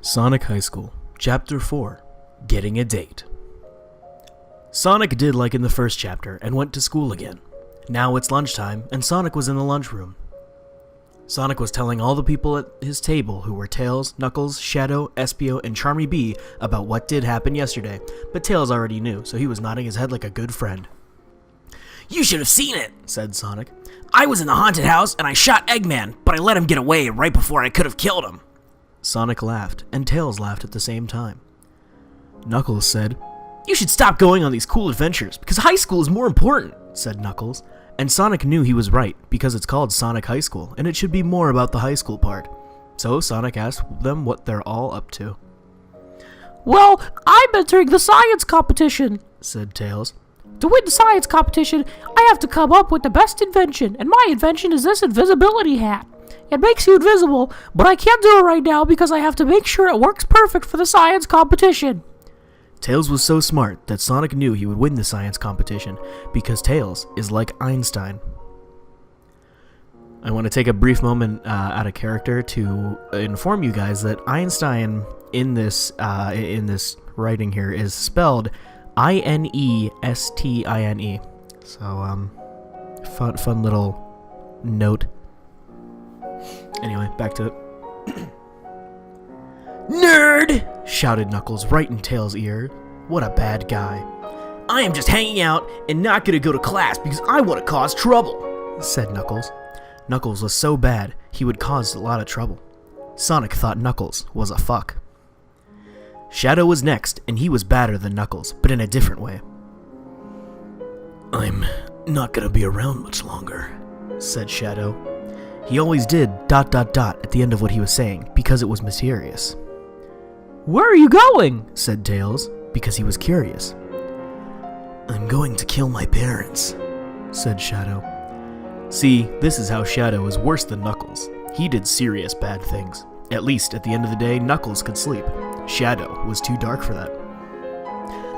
Sonic High School, Chapter 4, Getting a Date. Sonic did like in the first chapter and went to school again. Now it's lunchtime, and Sonic was in the lunchroom. Sonic was telling all the people at his table, who were Tails, Knuckles, Shadow, Espio, and Charmy B, about what did happen yesterday, but Tails already knew, so he was nodding his head like a good friend. "You should have seen it," said Sonic. "I was in the haunted house, and I shot Eggman, but I let him get away right before I could have killed him." Sonic laughed, and Tails laughed at the same time. Knuckles said, "You should stop going on these cool adventures, because high school is more important," said Knuckles. And Sonic knew he was right, because it's called Sonic High School, and it should be more about the high school part. So Sonic asked them what they're all up to. "Well, I'm entering the science competition," said Tails. "To win the science competition, I have to come up with the best invention, and my invention is this invisibility hat. It makes you invisible, but I can't do it right now because I have to make sure it works perfect for the science competition." Tails was so smart that Sonic knew he would win the science competition, because Tails is like Einstein. I want to take a brief moment out of character to inform you guys that Einstein in this writing here is spelled Einstein. So fun little note. Anyway, back to it. "Nerd!" shouted Knuckles right in Tails' ear. What a bad guy. "I am just hanging out and not gonna go to class because I want to cause trouble," said Knuckles. Knuckles was so bad, he would cause a lot of trouble. Sonic thought Knuckles was a fuck. Shadow was next, and he was badder than Knuckles, but in a different way. "I'm not gonna be around much longer," said Shadow. He always did ... at the end of what he was saying, because it was mysterious. "Where are you going?" said Tails, because he was curious. "I'm going to kill my parents," said Shadow. See, this is how Shadow is worse than Knuckles. He did serious bad things. At least, at the end of the day, Knuckles could sleep. Shadow was too dark for that.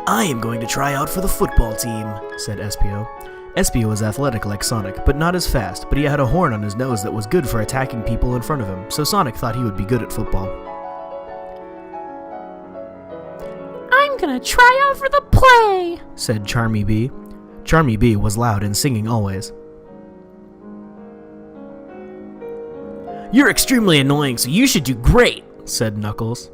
"I am going to try out for the football team," said Espio. Espio was athletic like Sonic, but not as fast, but he had a horn on his nose that was good for attacking people in front of him, so Sonic thought he would be good at football. "I'm gonna try out for the play," said Charmy B. Charmy B was loud and singing always. "You're extremely annoying, so you should do great," said Knuckles.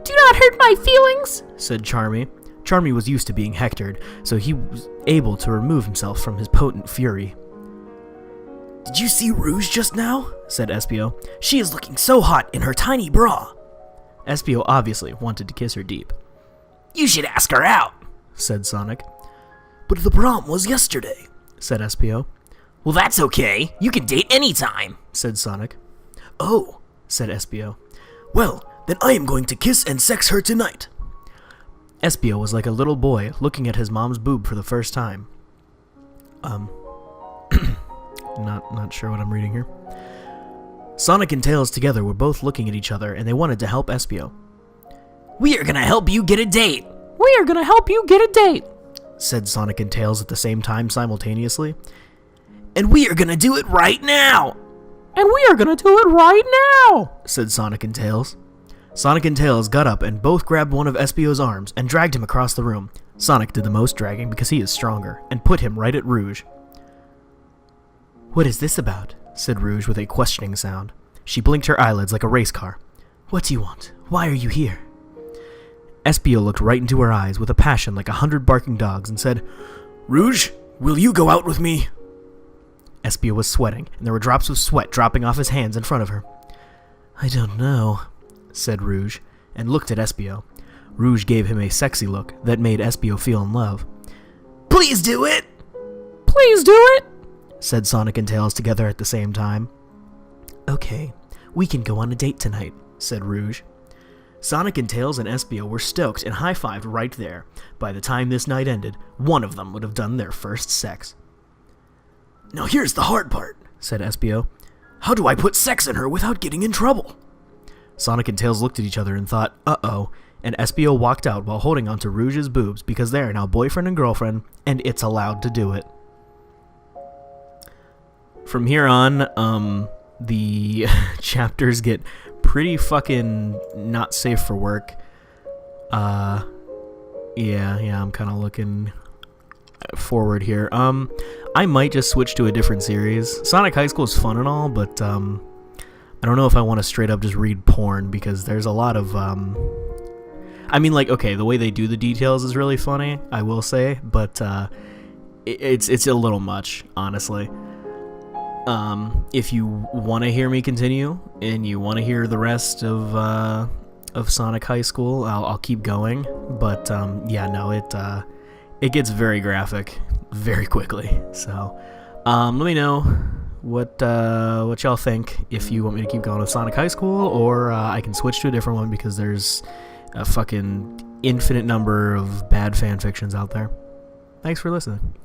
"Do not hurt my feelings," said Charmy. Charmy was used to being hectored, so he was able to remove himself from his potent fury. "Did you see Rouge just now?" said Espio. "She is looking so hot in her tiny bra." Espio obviously wanted to kiss her deep. "You should ask her out," said Sonic. "But the prom was yesterday," said Espio. "Well, that's okay. You can date anytime," said Sonic. "Oh," said Espio. "Well, then I am going to kiss and sex her tonight." Espio was like a little boy looking at his mom's boob for the first time. Not sure what I'm reading here. Sonic and Tails together were both looking at each other, and they wanted to help Espio. "We are gonna help you get a date." "We are gonna help you get a date," said Sonic and Tails at the same time simultaneously. "And we are gonna do it right now." "And we are gonna do it right now," said Sonic and Tails. Sonic and Tails got up and both grabbed one of Espio's arms and dragged him across the room. Sonic did the most dragging because he is stronger, and put him right at Rouge. "What is this about?" said Rouge with a questioning sound. She blinked her eyelids like a race car. "What do you want? Why are you here?" Espio looked right into her eyes with a passion like 100 barking dogs and said, "Rouge, will you go out with me?" Espio was sweating, and there were drops of sweat dropping off his hands in front of her. "I don't know," said Rouge, and looked at Espio. Rouge gave him a sexy look that made Espio feel in love. "Please do it!" "Please do it!" said Sonic and Tails together at the same time. "Okay, we can go on a date tonight," said Rouge. Sonic and Tails and Espio were stoked and high-fived right there. By the time this night ended, one of them would have done their first sex. "Now here's the hard part," said Espio. "How do I put sex in her without getting in trouble?" Sonic and Tails looked at each other and thought, uh-oh, and Espio walked out while holding onto Rouge's boobs because they are now boyfriend and girlfriend, and it's allowed to do it. From here on, the chapters get pretty fucking not safe for work. Yeah, I'm kind of looking forward here. I might just switch to a different series. Sonic High School is fun and all, but I don't know if I want to straight up just read porn, because there's a lot of I mean, like, okay, the way they do the details is really funny, I will say, but it's a little much, honestly. If you want to hear me continue and you want to hear the rest of Sonic High School, I'll keep going. But yeah, no, it gets very graphic very quickly. So let me know what y'all think, if you want me to keep going with Sonic High School, or I can switch to a different one, because there's a fucking infinite number of bad fan fictions out there. Thanks for listening.